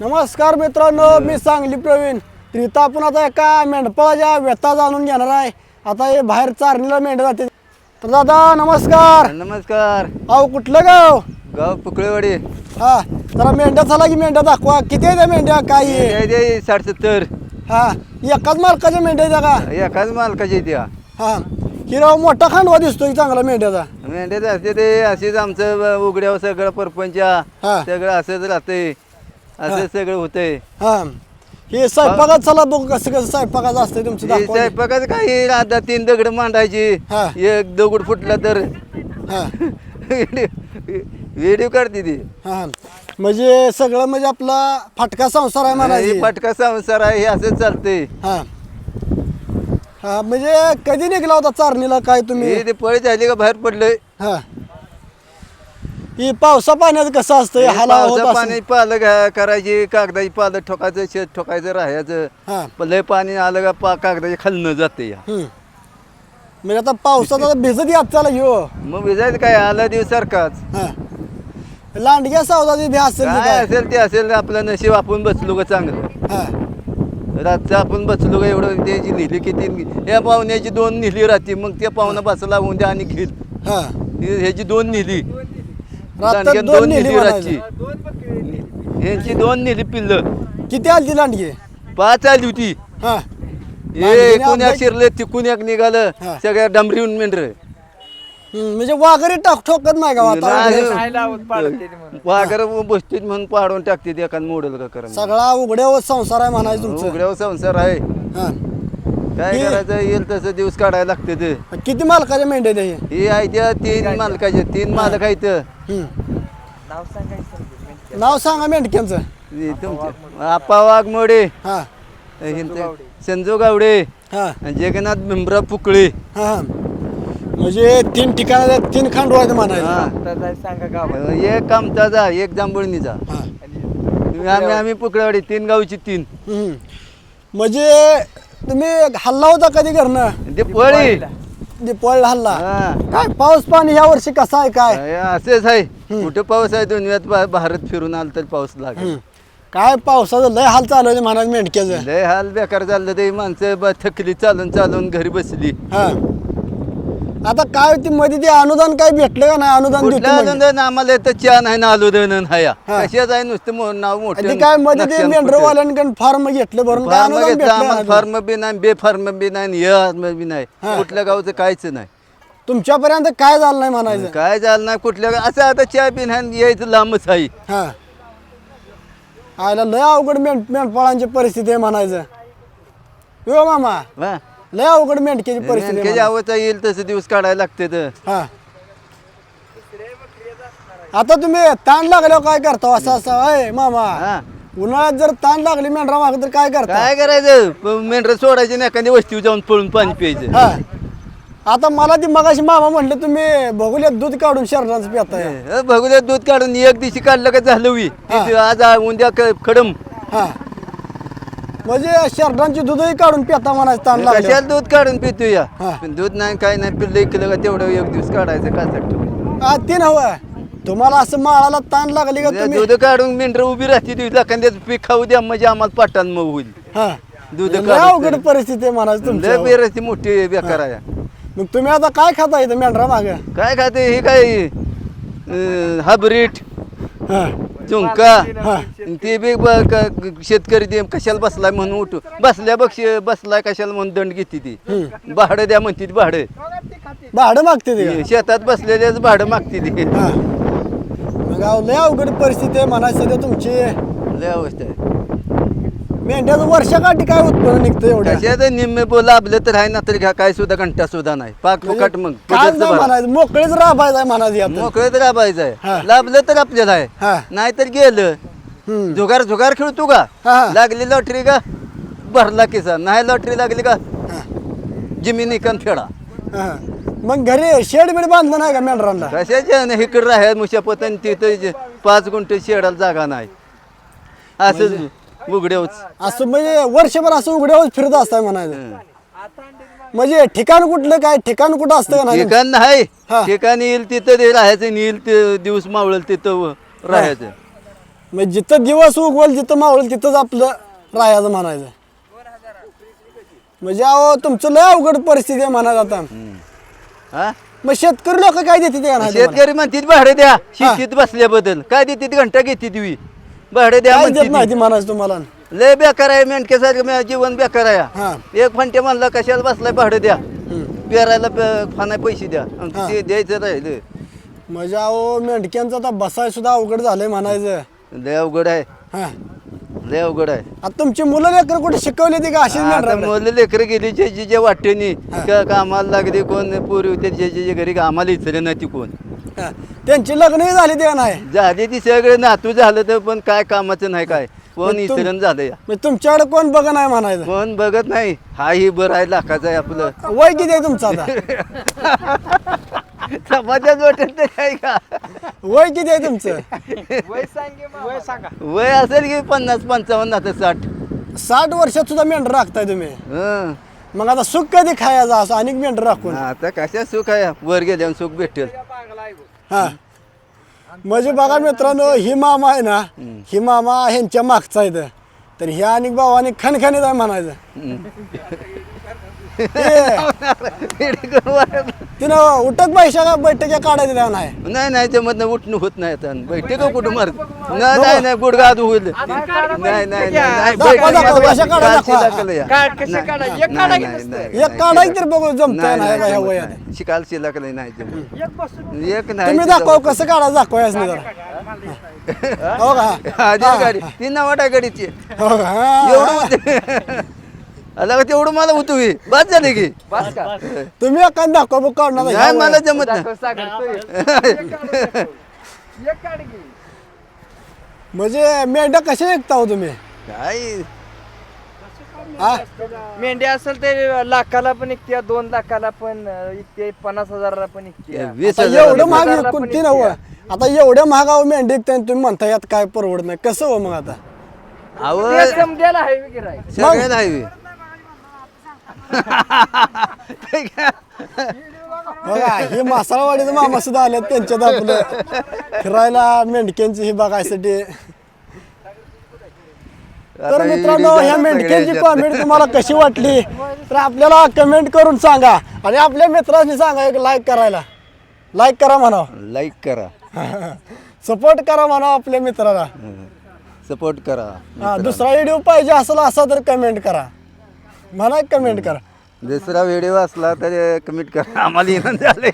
नमस्कार मित्रांनो, मी सांगली प्रवीण. तर इथं आपण आता एका मेंढपाळाच्या व्यथा जाणून घेणार आहे. आता हे बाहेर चारणीला मेंढ्या जाते. तर दादा नमस्कार. नमस्कार. अहो कुठलं गाव? गाव पुकळेवाडी. हा, जरा मेंढ्या चला की मेंढ्या दाखवा. किती आहे त्या मेंढ्या? काय आहे? 60-70. हा, एकाच मालकाच्या मेंढ्या आहे का? एकाच मालकाची द्या. हा, हिराव मोठा खांडवा दिसतोय चांगला मेंढ्याचा. मेंढ्याच असते ते असेच आमचं उघड्यावर सगळं परपंच हा. सगळं असंच राहतंय. असं सगळं होतंय. हा, हे स्वयंपाकात चला बघू कसं कसं स्वयंपाकाचं असतंय तुमचं दाखवा. स्वयंपाकात काही आता 3 दगड मांडायची. हा. एक दगड फुटला तर हा व्हिडिओ काढते ती. हा, म्हणजे सगळं म्हणजे आपला फाटका संसार आहे हे म्हणायचं. फटका संसार आहे. हे असंच चालतंय. हा हा, म्हणजे कधी निघला होता चारणीला काय तुम्ही? हे ते पळी झाली का बाहेर पडलंय. हा, ही पावसा पाण्याचं कसं असतंय? हलावा होत पावसा असेल. पाणी पालं करायची, कागदाची पालं ठोकायचं, शेत ठोकायचं, राहायचं. हा. लय पाणी आलं का कागदाच्या खालनं जाते या. म्हणजे आता पावसाचा भिजत यात चाला घेऊ. मग विजायचं काय आला दिवस सारखाच. हा, लांडग्या सावधाची भी असेल की काय काय? असेल ते असेल. आपलं नशीब आपण बसलो का चांगलं. हा रातचं आपण बसलो का एवढं त्याची नेली किती. या पाहुण्याची 2 नेली रात्री. मग त्या पाहुणा बसला उद्या आणि घेईल. हा, ह्याची 2 नेली. रात्र लांडग्यात 2 2 नेली नेली रातची. म्हणायचं. ह्यांची 2 नेली पिल्लं. किती आली ती लांडगी? 5 आली होती. हा, हे लांडगीने एकूण एक आपल्या- शिरले तिकून एक निघालं. हा. सगळ्या डमरीहून मेंढर. म्हणजे वाघरी ठोकत नाही का वातावरण? वाघर बसतीत म्हणून पाडून टाकते एखाद मोडल का करा. सगळा उघड्यावर संसार आहे म्हणायचं तुमचं. उघड्यावर संसार आहे. हा, काय करायचं येईल तसं दिवस काढायला लागते ते. किती मालकाच्या मेंढ्या आहेत हे? हे आहे त्या 3 मालकाचे 3 मालक आहेत. नाव सांगा मेंढक्यांचं. हे तुमचे आप्पा वाघमोडे, हा संजू गावडे, हा जगन्नाथ भीमराव पुकळे. हा, म्हणजे 3 ठिकाणी 3 खांडवा आहेत म्हणायचं. हा. एक कामताचा, एक जांभुळणीचा. हा. आम्ही पुकळेवाडी 3 गावची 3. म्हणजे तुम्ही हल्ला होता कधी घरनं? ते पळी. दीपावळीला हल्ला. हा. काय पाऊस पाणी ह्या वर्षी कसा आहे काय? हे असेच आहे. कुठे पाऊस आहे दुनियात भारत फिरून आला तर पाऊस लागेल. काय पावसाचं लय हाल चालू आहे म्हणायचं मेंढक्याचं. लय हाल बेकार झालं. ते माणसं थकली चालून चालून घरी बसली. हा, आता काय ती मध्ये ते अनुदान काय भेटलं का नाही? अनुदान देतो कुठलं म्हणजे. आनंद आम्हाला तर चहा नाही ना आलोदन हाया. हा. कशाच आहे नुसतं नाव आणि मोठं. ते काय मध्ये ते मेंढरवाल्यांकडून फॉर्म घेतलं भरून काय फार्म अनुदान घेतलं भेटलं आम्हाला. नाही? फार्म बी नाही, बेफार्म बी नाही, बी नाही. हा. कुठल्या गावचं काहीच नाही. तुमच्यापर्यंत काय झालं नाही म्हणायचं? काय झालं नाही कुठल्या असं आता चहा बी नाही यायचं लांबच आहे. हा, आयला लय अवघड मेंढपाळांची परिस्थिती आहे म्हणायचं. हो मामा, हा. लय अवघड मेंढक्याची परिस्थिती आहे नेमके म्हणायचं. जावं येईल तसं दिवस काढायला लागते तर. हा, आता तुम्ही ताण लागल्यावर काय करता? असं अय मामा, हा. उन्हाळ्यात जर ताण लागली मेंढरा माग तर काय करता? काय करायचं मेंढर सोडायचे नाही एखाद्या वस्तीवर जाऊन पळून पाणी प्यायचं. हा, आता मला ती मगाशी मामा म्हटले तुम्ही बघूल्यात दूध काढून शरीराचं पिताय. बघूया दूध काढून एक दिवशी काढलं का झालं वी. हा. आज उद्या खडम. हा, म्हणजे शरीरांची दूधही काढून पिता म्हणायचं ताण लागलं. कशाला दूध काढून पितो या. हा. पण दूध नाही काय नाही पिल्लं ऐकलं का तेवढं एक दिवस काढायचं काय सांगतो. ते नव्ह, तुम्हाला असं माळाला ताण लागली का तुम्ही? दूध काढून मेंढर उभी राहते दूध एखाद्याचं पीक खाऊ द्या म्हणजे आम्हाला पाटान मग होईल. हा, दूध लय काढून अवघड परिस्थिती आहे म्हणायचं लय तुमची. बेरस्ती मोठी बेकार आहे. मग तुम्ही आता काय खाता इथं मेंढरा माग? काय खाते हे काय हायब्रीड हा झुंका. हा. ते बी शेतकरी ते कशाला बसलाय म्हणून उठू बसल्या बसलाय कशाला म्हणून दंड घेते ती. भाडं द्या म्हणते ती भाडं. भाडं मागते ते का? शेतात बसलेल्याच भाडं मागते ती. हा, मग लय अवघड परिस्थिती आहे म्हणायचं सध्या तुमची. लय अवस्था आहे. मेंढ्याचं वर्षाकाठी काय उत्पन्न निघतं एवढ्या? कशात निम्मे लाभलं तर आहे ना तरी काय सुद्धा घंटा सुद्धा नाही पाक फुकट मग काय पदरचं नाही भरा. म्हणायचं, मोकळेच राबायचं आहे म्हणायचं यात. मोकळं तर लाभायचं हा. आहे. लाभलं तर आपल्याला आहे. हा. नाहीतर गेलं. हम्म. जुगार खेळतो का. हा. लागली लॉटरी का भरला किसा. नाही लॉटरी लागली का हा. जमीन इकन फेडा. हा. मग घरी शेड बीड बांधलं नाही का मेंढरांना? कशाच्या इकडे राहाय मुशापतन तिथं 5 गुंठे शेडाला जागा नाही. असं उघड्यावच. असं म्हणजे वर्षभर असं उघड्यावर फिरत असताय म्हणायचं. म्हणजे ठिकाण कुठलं काय ठिकाण कुठं असतं का नाही? ठिकाण नाही. हा. ठिकाण येईल तिथं ते राहायचं येईल ते दिवस मावळल तिथं राहायचं. म्हणजे जिथं दिवस उगवल जिथं मावळेल तिथंच आपलं राहायचं म्हणायचं. म्हणजे अहो तुमचं लय अवघड परिस्थिती आहे म्हणायचं आता. हा मग शेतकरी लोक काय देते ते का नाही तुम्हाला? शेतकरी म्हणतात भाडे द्या शेतीत बसल्याबद्दल काय देते घंटा घेते तुम्ही भाडे द्या काय देत म्हणते नाही ती म्हणायचं तुम्हाला. लय बेकार आहे मेंढक्यासारखं जीवन बेकार हा. आहे. एक फंटे म्हणला कशाला बसलाय भाडे द्या पेरायला फाना पैसे द्या आणि हा. ते द्यायचं राहिलं म्हणजे अहो मेंढक्यांचं आता बसाय सुद्धा अवघड झालंय म्हणायचं. लय अवघड आहे हा लय अवघड आहे. आता तुमची मुलं लेकर कुठे शिकवली ती का अशीच आता मेंढराकडे? मुलं लेकरं गेली जे वाटेनी कामाला लागली कोण पोरी होते जे घरी कामाला इचले नाही ती कोण हा. त्यांची लग्नही झाली ते का नाही? झाली ती सगळे नातू झालं तर पण काय कामाचं नाही काय कोण मग तुम- इचरण झालं या म्हणजे तुमच्याकडे कोण बघ नाही म्हणायचं. कोण बघत नाही हा ही बरं आहे लाखाचं आहे आपलं वय किती आहे तुमचं आता? समाजात वाटेल ते काय का वय किती आहे तुमचं? वय असेल की 50-55 आता 60. 60 वर्षात सुद्धा मेंढर राखताय तुम्ही. हं. मग आता सुख कधी खायचं असं अनेक मेंढर राखून? आता कशा सुख आहे वर गेल्यावर सुख भेटेल. हा म्हणजे बघा मित्रांनो ही मामा आहे ना ही मामा ह्यांच्या मागचा आहे तर ह्या अनेक भावाने खणखणीत आहे म्हणायचं. तिनं उठक बैठक्या काढायचं त्या नाही. नाही त्यामधनं उठणं होत नाही आता बैठे का कुठं मार नाही नाही गुडघा आधू होईल नाही दाखवा, दाखवा, कशा काढा, दाखवा. नाही एक काढायचं तर बघू जमतंय नाही का ह्या वयात. शिकायला शिलाकलं नाही जमत. एक नाही तुम्ही दाखवा कसं काढा दाखवायच नाही जरा. हो का? आधी गाडी ती नवाटा गाडीची हो का? हा. एवढं होतं. आला का तेवढं मला होतो बस झाले की तुम्ही एखादं दाखवा बघ काढणार नाही ह्या मला वयात. जमत नाही. म्हणजे मेंढ्या कशा ऐकता हो तुम्ही? काय हा? मेंढी असेल ते लाखाला पण इकते 2 लाखाला पण इकते 50,000ला पण इकते 20,000 एवढं महाग हजारला पण कोणती नव्ह. आता एवढ्या महागाव मेंढी विकताय आणि तुम्ही म्हणता यात काय परवडत नाही कसं हो मग आता? आवड समजायला आहे गिराय सगळ्यात आहे बघा हे मासाळवाडीचं मामा सुद्धा आले त्यांच्यात आपलं फिरायला मेंढक्यांची ही बघायसाठी. तर मित्रांनो ह्या मेंढक्यांची कॉमेंट तुम्हाला कशी वाटली तर आपल्याला कमेंट करून सांगा आणि आपल्या मित्रांनी सांगा एक लाईक करायला. लाईक करा म्हणा, लाईक करा सपोर्ट करा म्हणा आपल्या मित्राला. सपोर्ट करा. हा, दुसरा व्हिडिओ पाहिजे असा तर कमेंट करा म्हणा, कमेंट करा. दुसरा व्हिडिओ असला तर कमेंट करा आम्हाला येणं झाले